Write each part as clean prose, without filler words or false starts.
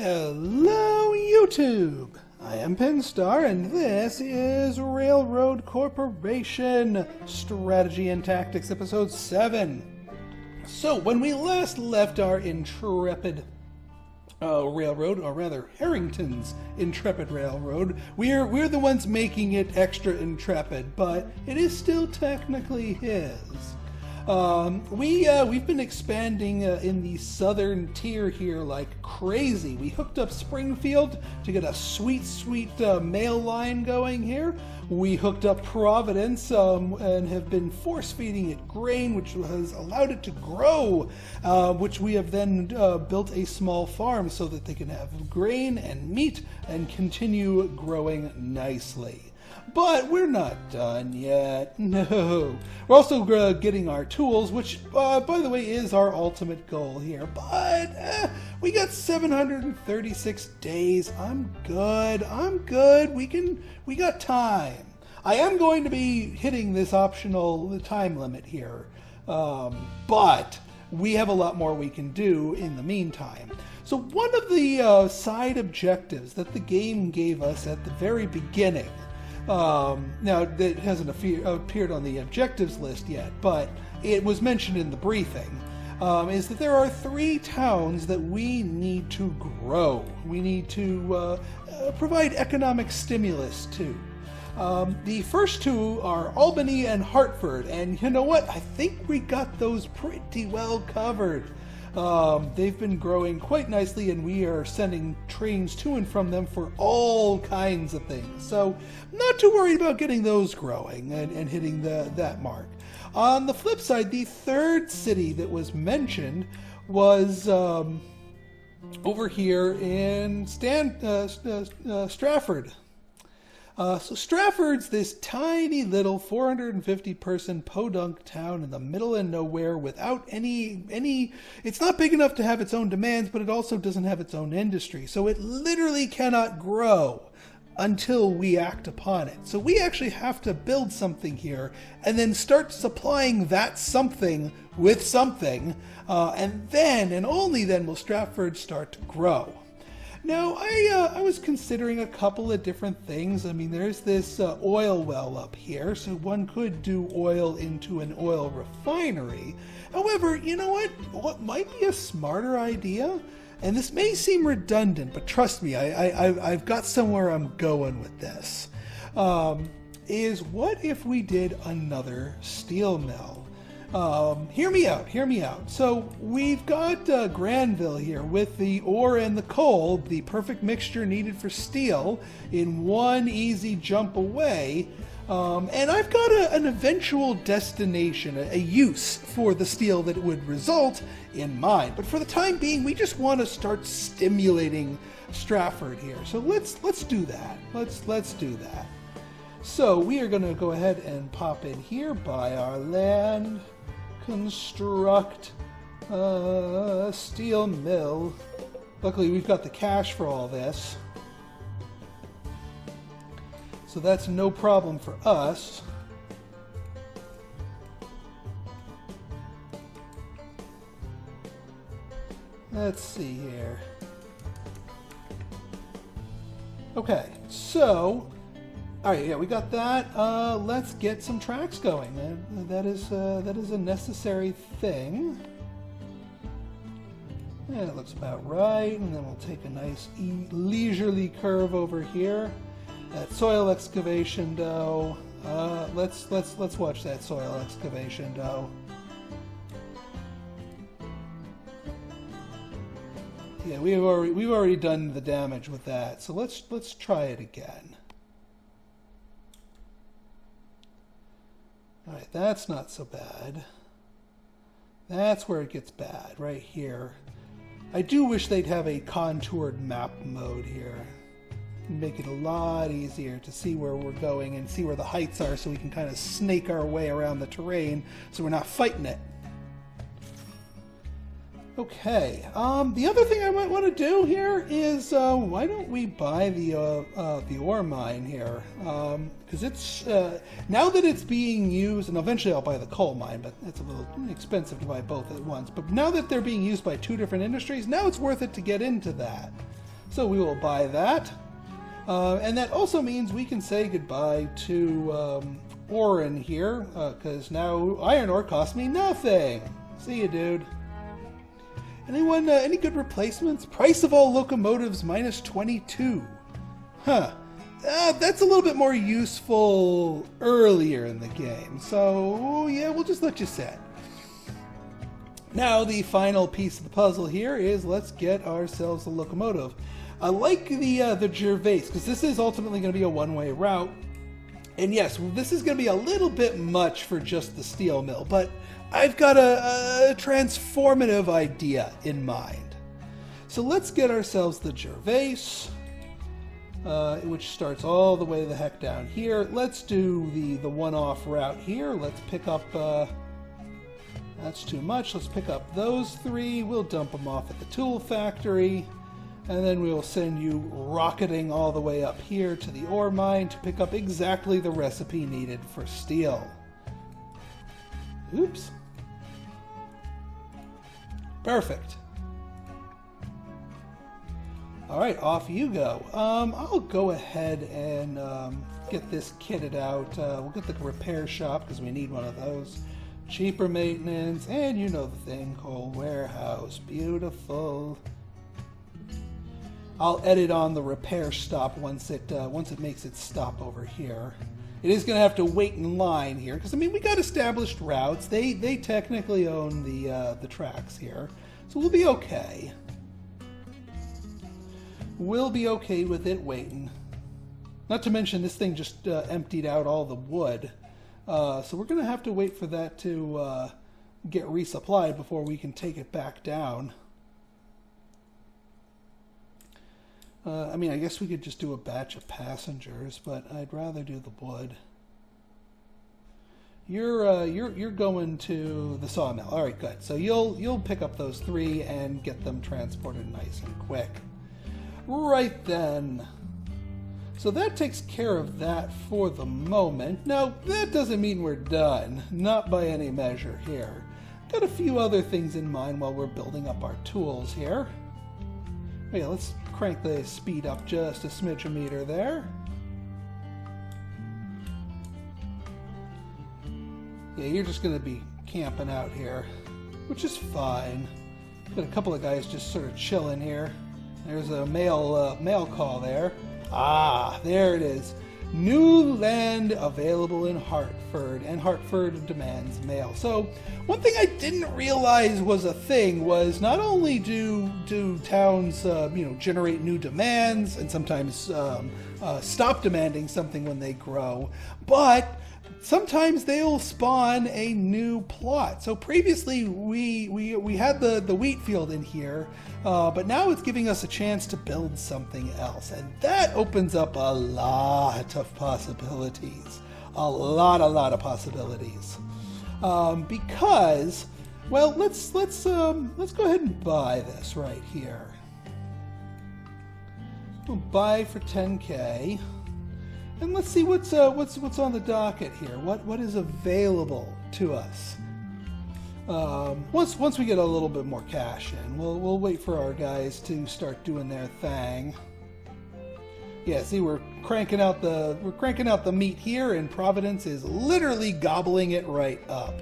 Hello, YouTube! I am Pinstar, and this is Railroad Corporation Strategy and Tactics, Episode 7. So, when we last left our intrepid railroad, or rather, Harrington's intrepid railroad, we're the ones making it extra intrepid, but it is still technically his. We've been expanding in the southern tier here like crazy. We hooked up Springfield to get a sweet mail line going here. We hooked up Providence and have been force feeding it grain, which has allowed it to grow, which we have then built a small farm so that they can have grain and meat and continue growing nicely. But we're not done yet. No. We're also getting our tools, which, by the way, is our ultimate goal here. But we got 736 days. I'm good. We got time. I am going to be hitting this optional time limit here. But we have a lot more we can do in the meantime. So one of the side objectives that the game gave us at the very beginning, now, it hasn't appeared on the objectives list yet, but it was mentioned in the briefing, is that there are 3 towns that we need to grow. We need to provide economic stimulus to. The first 2 are Albany and Hartford, and you know what? I think we got those pretty well covered. They've been growing quite nicely, and we are sending trains to and from them for all kinds of things. So, not too worried about getting those growing and hitting that mark. On the flip side, the third city that was mentioned was over here in Strafford. So Strafford's this tiny little 450-person podunk town in the middle of nowhere without any. It's not big enough to have its own demands, but it also doesn't have its own industry. So it literally cannot grow until we act upon it. So we actually have to build something here and then start supplying that something with something, and then and only then will Strafford start to grow. Now, I was considering a couple of different things. I mean, there's this oil well up here, so one could do oil into an oil refinery. However, you know what? What might be a smarter idea, and this may seem redundant, but trust me, I've got somewhere I'm going with this, is what if we did another steel mill? Hear me out. So we've got Granville here with the ore and the coal, the perfect mixture needed for steel, in one easy jump away. And I've got an eventual destination, a use for the steel that would result in mind. But for the time being, we just want to start stimulating Strafford here. So let's do that. Let's do that. So we are going to go ahead and pop in here, buy our land, construct a steel mill. Luckily, we've got the cash for all this, so that's no problem for us. Let's see here. Okay, so all right, yeah, we got that. Let's get some tracks going. That is a necessary thing. And it looks about right. And then we'll take a nice leisurely curve over here. That soil excavation though. Let's watch that soil excavation though. Yeah, we've already done the damage with that. So let's try it again. Alright, that's not so bad. That's where it gets bad, right here. I do wish they'd have a contoured map mode here. Make it a lot easier to see where we're going and see where the heights are so we can kind of snake our way around the terrain so we're not fighting it. Okay, the other thing I might want to do here is, why don't we buy the ore mine here? Because it's, now that it's being used, and eventually I'll buy the coal mine, but it's a little expensive to buy both at once. But now that they're being used by 2 different industries, now it's worth it to get into that. So we will buy that. And that also means we can say goodbye to Oren here, because now iron ore costs me nothing. See you, dude. Anyone, any good replacements? Price of all locomotives minus 22. Huh. That's a little bit more useful earlier in the game. So, yeah, we'll just let you sit. Now, the final piece of the puzzle here is let's get ourselves a locomotive. I like the Gervais, because this is ultimately going to be a one-way route. And yes, this is going to be a little bit much for just the steel mill, but I've got a transformative idea in mind. So let's get ourselves the Gervais, which starts all the way the heck down here. Let's do the one-off route here. Let's pick up, that's too much. Let's pick up those three. We'll dump them off at the tool factory. And then we will send you rocketing all the way up here to the ore mine to pick up exactly the recipe needed for steel. Oops. Perfect. Alright, off you go. I'll go ahead and get this kitted out. We'll get the repair shop because we need one of those. Cheaper maintenance, and you know the thing, coal warehouse. Beautiful. I'll edit on the repair stop once it makes its stop over here. It is going to have to wait in line here because I mean we got established routes. They technically own the tracks here, so we'll be okay. We'll be okay with it waiting. Not to mention this thing just emptied out all the wood, so we're going to have to wait for that to get resupplied before we can take it back down. I mean, I guess we could just do a batch of passengers, but I'd rather do the wood. You're going to the sawmill. All right, good. So you'll pick up those three and get them transported nice and quick. Right then. So that takes care of that for the moment. Now, that doesn't mean we're done. Not by any measure here. Got a few other things in mind while we're building up our tools here. Yeah, let's crank the speed up just a smidge a meter there. Yeah, you're just going to be camping out here, which is fine. Got a couple of guys just sort of chilling here. There's a mail call there. Ah, there it is. New land available in Hartford, and Hartford demands mail. So one thing I didn't realize was a thing was not only do towns generate new demands and sometimes stop demanding something when they grow, but sometimes they'll spawn a new plot. So previously we had the wheat field in here, but now it's giving us a chance to build something else, and that opens up a lot of possibilities. A lot of possibilities. Because, well, let's go ahead and buy this right here. We'll buy for 10K. And let's see what's on the docket here. What is available to us? Once we get a little bit more cash in, we'll wait for our guys to start doing their thing. Yeah, see, we're cranking out the meat here, and Providence is literally gobbling it right up.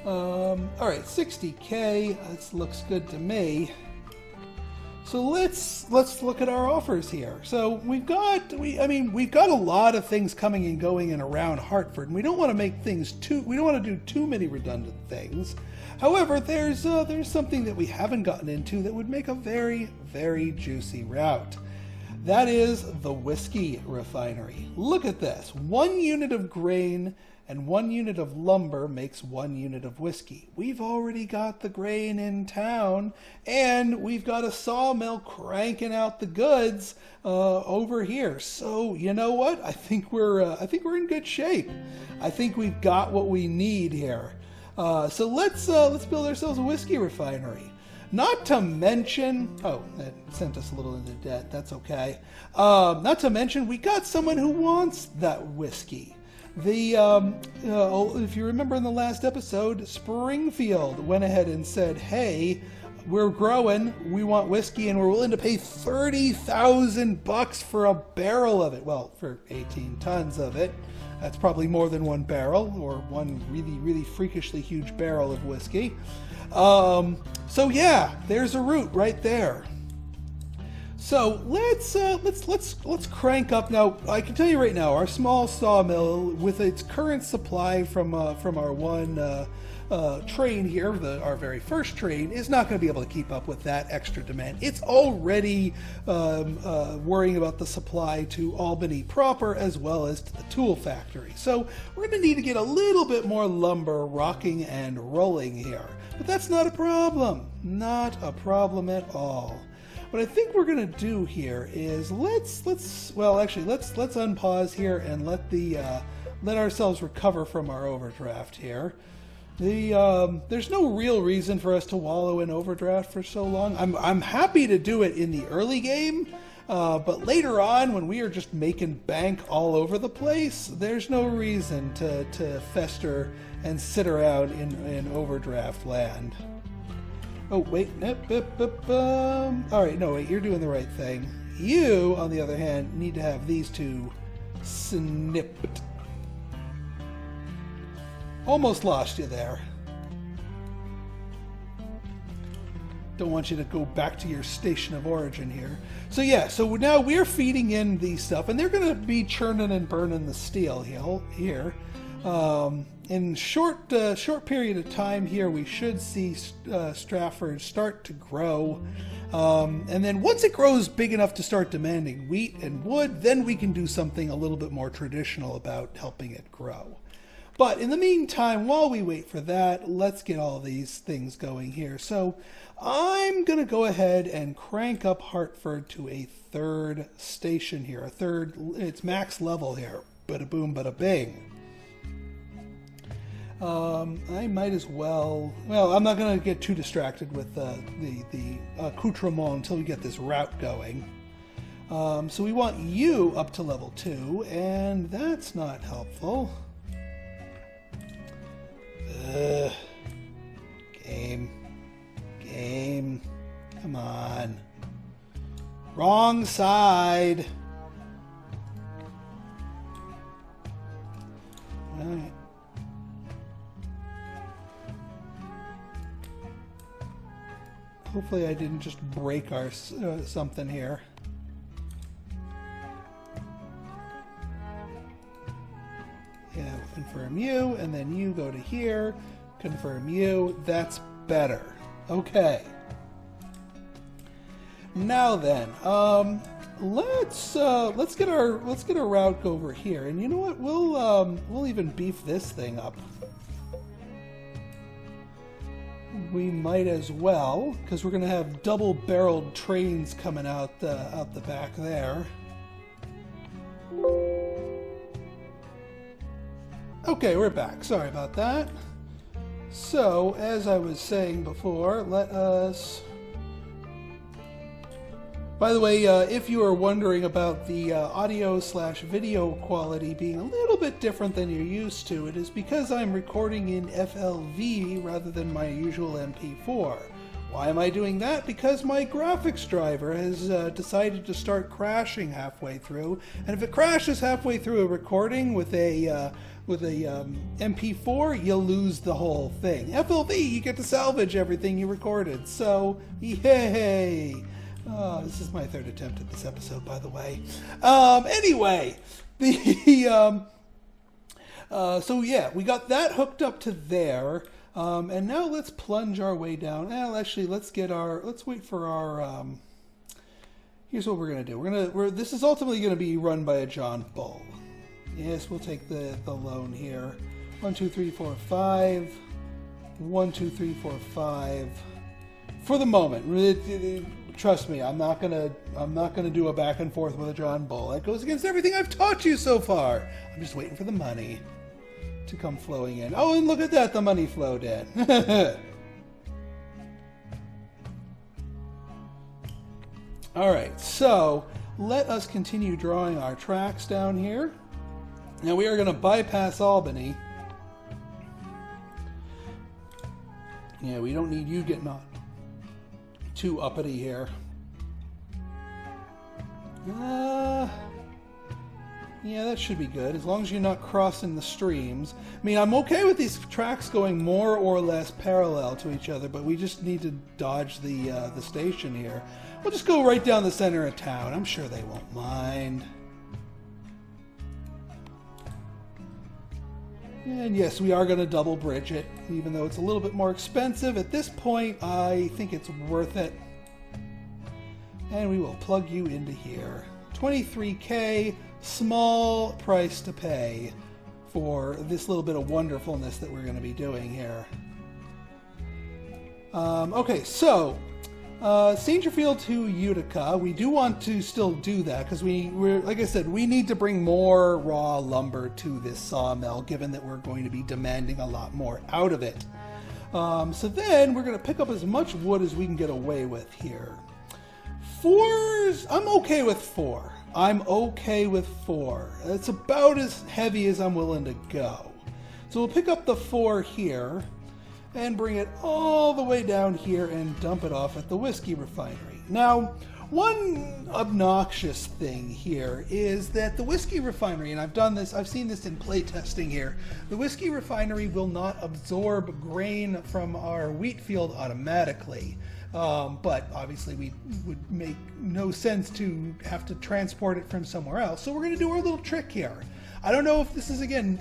All right, 60K. This looks good to me. So let's look at our offers here. So we've got a lot of things coming and going and around Hartford, and we don't want to make things we don't want to do too many redundant things. However, there's something that we haven't gotten into that would make a very, very juicy route. That is the whiskey refinery. Look at this. 1 unit of grain and 1 unit of lumber makes 1 unit of whiskey. We've already got the grain in town, and we've got a sawmill cranking out the goods over here. So you know what? I think we're in good shape. I think we've got what we need here. So let's build ourselves a whiskey refinery. Not to mention, oh, that sent us a little into debt. That's okay. Not to mention, we got someone who wants that whiskey. If you remember in the last episode, Springfield went ahead and said, hey, we're growing, we want whiskey, and we're willing to pay $30,000 for a barrel of it. Well, for 18 tons of it. That's probably more than one barrel, or one really, really freakishly huge barrel of whiskey. So yeah, there's a route right there. So let's crank up now. I can tell you right now, our small sawmill, with its current supply from our one train here, our very first train, is not going to be able to keep up with that extra demand. It's already worrying about the supply to Albany proper as well as to the tool factory. So we're going to need to get a little bit more lumber rocking and rolling here. But that's not a problem. Not a problem at all. What I think we're going to do here is let's unpause here and let ourselves recover from our overdraft here. There's no real reason for us to wallow in overdraft for so long. I'm happy to do it in the early game, but later on, when we are just making bank all over the place, there's no reason to fester and sit around in overdraft land. Oh, wait. All right, no, wait, you're doing the right thing. You, on the other hand, need to have these two snipped. Almost lost you there. Don't want you to go back to your station of origin here. So yeah, so now we're feeding in these stuff, and they're going to be churning and burning the steel here. In short period of time here, we should see Strafford start to grow. And then once it grows big enough to start demanding wheat and wood, then we can do something a little bit more traditional about helping it grow. But in the meantime, while we wait for that, let's get all these things going here. So I'm going to go ahead and crank up Hartford to a third station here. It's max level here. Bada boom, bada bing. I might as well I'm not going to get too distracted with the accoutrement until we get this route going. So we want you up to level 2, and that's not helpful. Game, come on. Wrong side. All right. Hopefully I didn't just break our something here. Yeah, confirm you, and then you go to here. Confirm you. That's better. Okay. Now then, let's get our route over here, and you know what? We'll even beef this thing up. We might as well, because we're going to have double-barreled trains coming out the back there. Okay, we're back. Sorry about that. So, as I was saying before, let us... By the way, if you are wondering about the audio/video quality being a little bit different than you're used to, it is because I'm recording in FLV rather than my usual MP4. Why am I doing that? Because my graphics driver has decided to start crashing halfway through, and if it crashes halfway through a recording with a MP4, you'll lose the whole thing. FLV, you get to salvage everything you recorded, so yay! Oh, this is my third attempt at this episode, by the way. Anyway, so yeah, we got that hooked up to there, and now let's plunge our way down. Well, actually, let's wait for our. Here's what we're gonna do. This is ultimately gonna be run by a John Bull. Yes, we'll take the loan here. 1, 2, 3, 4, 5. 1, 2, 3, 4, 5. For the moment. Trust me, I'm not gonna do a back and forth with a John Bull. That goes against everything I've taught you so far. I'm just waiting for the money to come flowing in. Oh, and look at that, the money flowed in. All right, so let us continue drawing our tracks down here. Now we are going to bypass Albany. Yeah, we don't need you getting on. too uppity here. Yeah, that should be good, as long as you're not crossing the streams. I mean, I'm okay with these tracks going more or less parallel to each other, but we just need to dodge the station here. We'll just go right down the center of town. I'm sure they won't mind. And yes, we are going to double bridge it, even though it's a little bit more expensive. At this point, I think it's worth it. And we will plug you into here. 23K, small price to pay for this little bit of wonderfulness that we're going to be doing here. Okay, so Strafford to Utica. We do want to still do that because we're like I said, we need to bring more raw lumber to this sawmill, given that we're going to be demanding a lot more out of it. So then we're going to pick up as much wood as we can get away with here. Fours, I'm okay with 4. I'm okay with 4. It's about as heavy as I'm willing to go. So we'll pick up the 4 here and bring it all the way down here and dump it off at the whiskey refinery. Now, one obnoxious thing here is that the whiskey refinery, and I've seen this in playtesting here, the whiskey refinery will not absorb grain from our wheat field automatically. But obviously we would make no sense to have to transport it from somewhere else. So we're going to do our little trick here. I don't know if this is, again,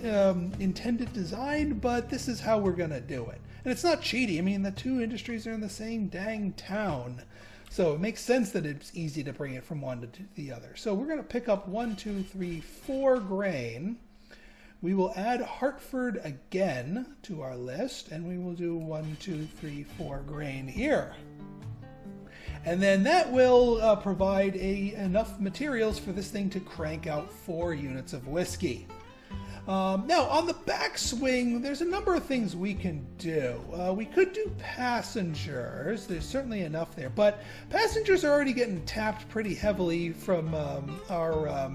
intended design, but this is how we're going to do it. And it's not cheaty. I mean, the two industries are in the same dang town. So it makes sense that it's easy to bring it from one to the other. So we're going to pick up 1, 2, 3, 4 grain. We will add Hartford again to our list, and we will do 1, 2, 3, 4 grain here. And then that will provide enough materials for this thing to crank out 4 units of whiskey. Now, on the backswing, there's a number of things we can do. We could do passengers. There's certainly enough there, but passengers are already getting tapped pretty heavily from our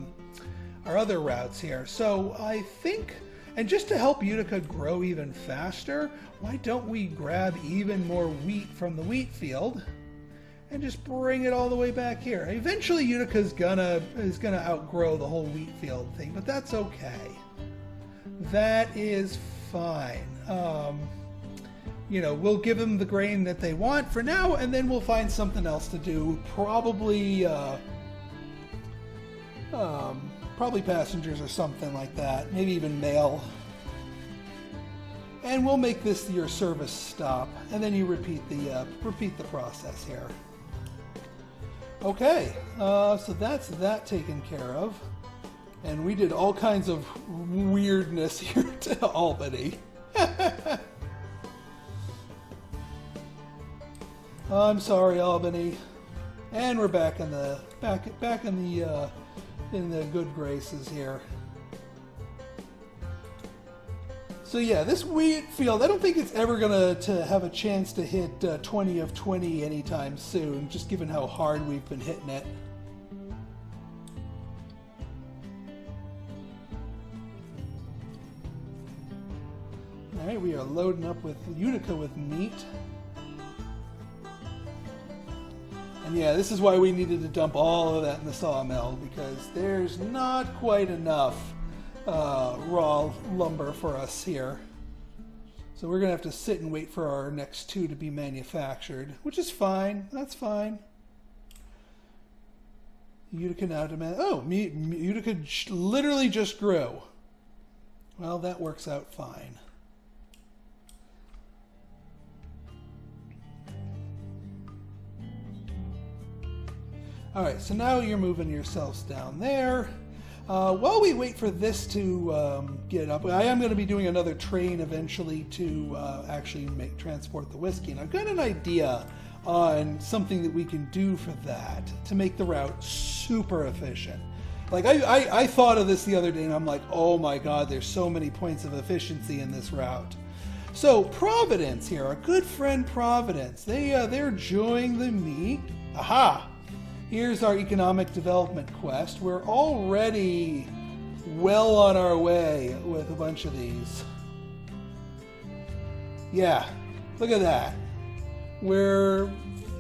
other routes here. So I think, and just to help Utica grow even faster, why don't we grab even more wheat from the wheat field and just bring it all the way back here. Eventually Utica is gonna outgrow the whole wheat field thing, but that's okay. That is fine. You know, we'll give them the grain that they want for now, and then we'll find something else to do. Probably passengers or something like that. Maybe even mail. And we'll make this your service stop, and then you repeat the process here. Okay, so that's that taken care of. And we did all kinds of weirdness here to Albany. I'm sorry, Albany. And we're back in the in the good graces here. So yeah, this wheat field, I don't think it's ever going to have a chance to hit 20 of 20 anytime soon, just given how hard we've been hitting it. Alright, we are loading up with Utica with meat. And yeah, this is why we needed to dump all of that in the sawmill, because there's not quite enough raw lumber for us here. So we're going to have to sit and wait for our next 2 to be manufactured, which is fine. That's fine. Utica now demand. Oh, Utica literally just grew. Well, that works out fine. Alright, so now you're moving yourselves down there. While we wait for this to get up, I am going to be doing another train eventually to actually transport the whiskey. And I've got an idea on something that we can do for that to make the route super efficient. Like, I thought of this the other day, and I'm like, oh my god, there's so many points of efficiency in this route. So Providence here, our good friend Providence, they're enjoying the meat. Aha! Here's our economic development quest. We're already well on our way with a bunch of these. Yeah, look at that. We're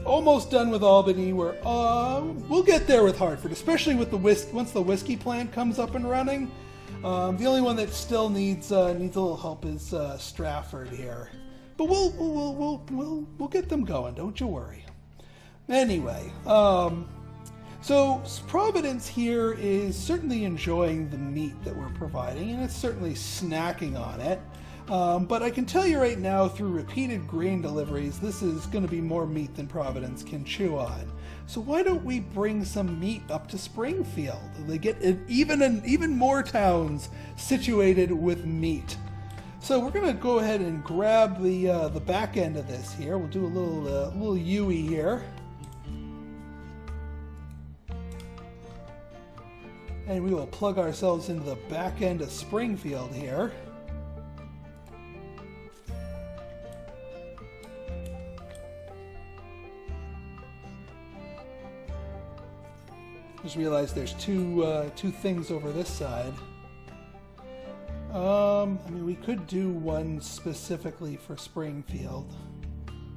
almost done with Albany. We'll get there with Hartford, especially with the once the whiskey plant comes up and running. The only one that still needs a little help is Strafford here, but we'll get them going. Don't you worry. Anyway, so Providence here is certainly enjoying the meat that we're providing, and it's certainly snacking on it. But I can tell you right now, through repeated grain deliveries, this is going to be more meat than Providence can chew on. So why don't we bring some meat up to Springfield? They get even more towns situated with meat. So we're going to go ahead and grab the back end of this here. We'll do a little U-ey here. And we will plug ourselves into the back end of Springfield here. Just realized there's two things over this side. I mean, we could do one specifically for Springfield.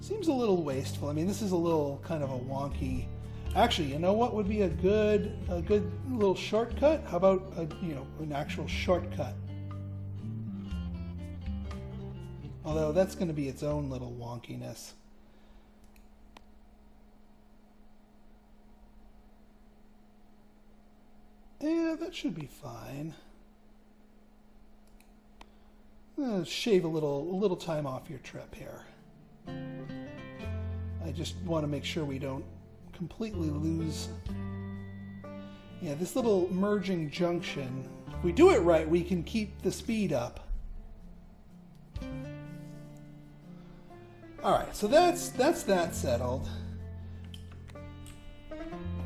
Seems a little wasteful. I mean, this is a little kind of a wonky. Actually, you know what would be a good little shortcut? How about an actual shortcut? Although that's going to be its own little wonkiness. Yeah, that should be fine. Shave a little time off your trip here. I just want to make sure we don't completely lose. Yeah, this little merging junction. If we do it right, we can keep the speed up. All right, so that's that settled.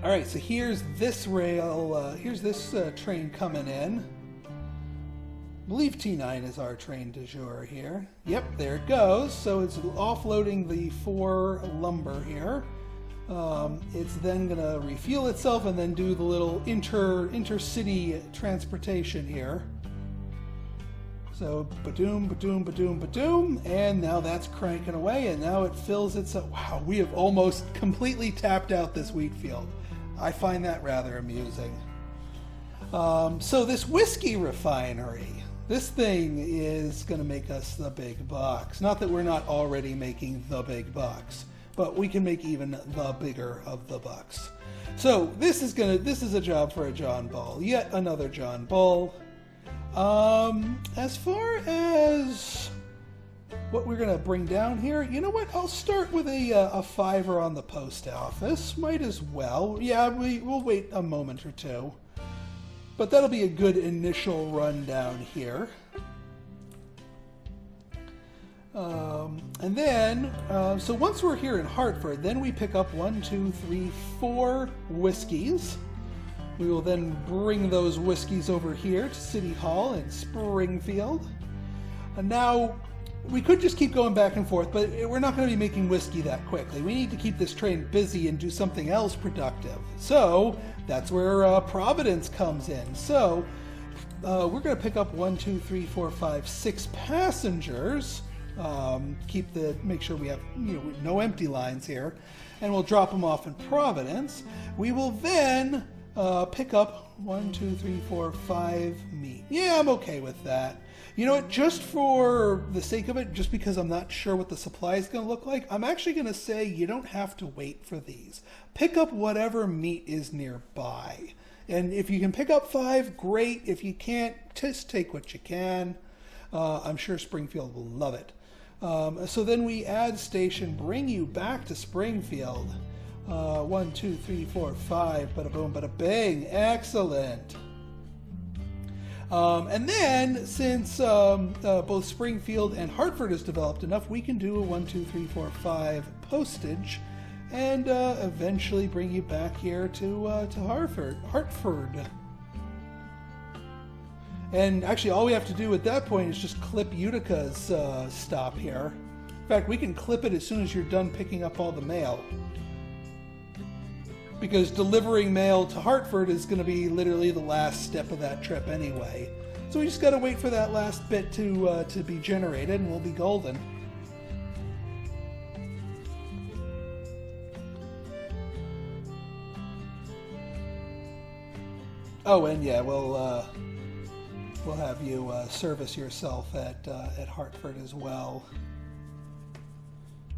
All right, so here's this rail. Here's this train coming in. I believe T9 is our train du jour here. Yep, there it goes. So it's offloading the 4 lumber here. It's then going to refuel itself and then do the little intercity transportation here. So ba-doom, ba-doom, ba-doom, ba-doom, and now that's cranking away, and now it fills itself. Wow, we have almost completely tapped out this wheat field. I find that rather amusing. So this whiskey refinery, this thing is going to make us the big bucks. Not that we're not already making the big bucks, but we can make even the bigger of the bucks. So this is a job for a John Bull. Yet another John Bull. As far as what we're going to bring down here, you know what? I'll start with a $5 on the post office. Might as well. Yeah, we'll wait a moment or two. But that'll be a good initial rundown here. And then, so once we're here in Hartford, then we pick up 1, 2, 3, 4 whiskeys. We will then bring those whiskeys over here to City Hall in Springfield. And now, we could just keep going back and forth, but we're not going to be making whiskey that quickly. We need to keep this train busy and do something else productive. So, that's where Providence comes in. So, we're going to pick up 1, 2, 3, 4, 5, 6 passengers. Make sure we have no empty lines here. And we'll drop them off in Providence. We will then pick up 1, 2, 3, 4, 5 meat. Yeah, I'm okay with that. You know what, just for the sake of it, just because I'm not sure what the supply is going to look like, I'm actually going to say you don't have to wait for these. Pick up whatever meat is nearby. And if you can pick up 5, great. If you can't, just take what you can. I'm sure Springfield will love it. So then we add station, bring you back to Springfield. 1, 2, 3, 4, 5, bada boom, bada bang. Excellent. And then, since both Springfield and Hartford has developed enough, we can do a 1, 2, 3, 4, 5 postage, and eventually bring you back here to Hartford. And actually, all we have to do at that point is just clip Utica's stop here. In fact, we can clip it as soon as you're done picking up all the mail. Because delivering mail to Hartford is going to be literally the last step of that trip anyway. So we just got to wait for that last bit to be generated, and we'll be golden. Oh, and yeah, we'll have you service yourself at Hartford as well.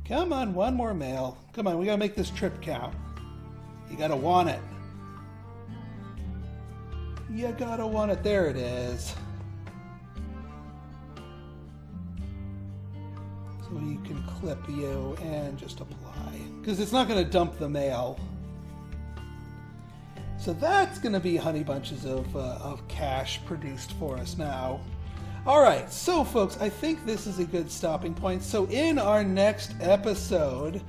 Come on, one more mail. Come on, we gotta make this trip count. You gotta want it. You gotta want it. There it is. So you can clip you and just apply. Because it's not gonna dump the mail. So that's gonna be honey bunches of cash produced for us now. Alright, so folks, I think this is a good stopping point. So in our next episode,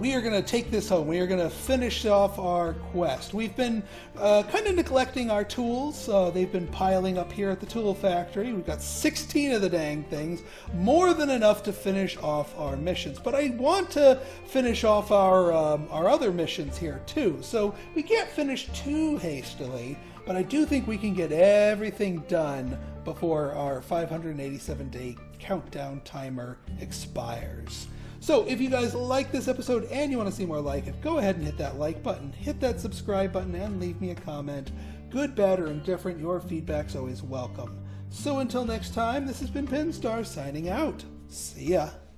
we are going to take this home. We are going to finish off our quest. We've been kind of neglecting our tools. They've been piling up here at the tool factory. We've got 16 of the dang things, more than enough to finish off our missions. But I want to finish off our other missions here too. So we can't finish too hastily, but I do think we can get everything done before our 587-day countdown timer expires. So if you guys like this episode and you want to see more like it, go ahead and hit that like button, hit that subscribe button, and leave me a comment. Good, bad, or indifferent, your feedback's always welcome. So until next time, this has been Pinstar signing out. See ya.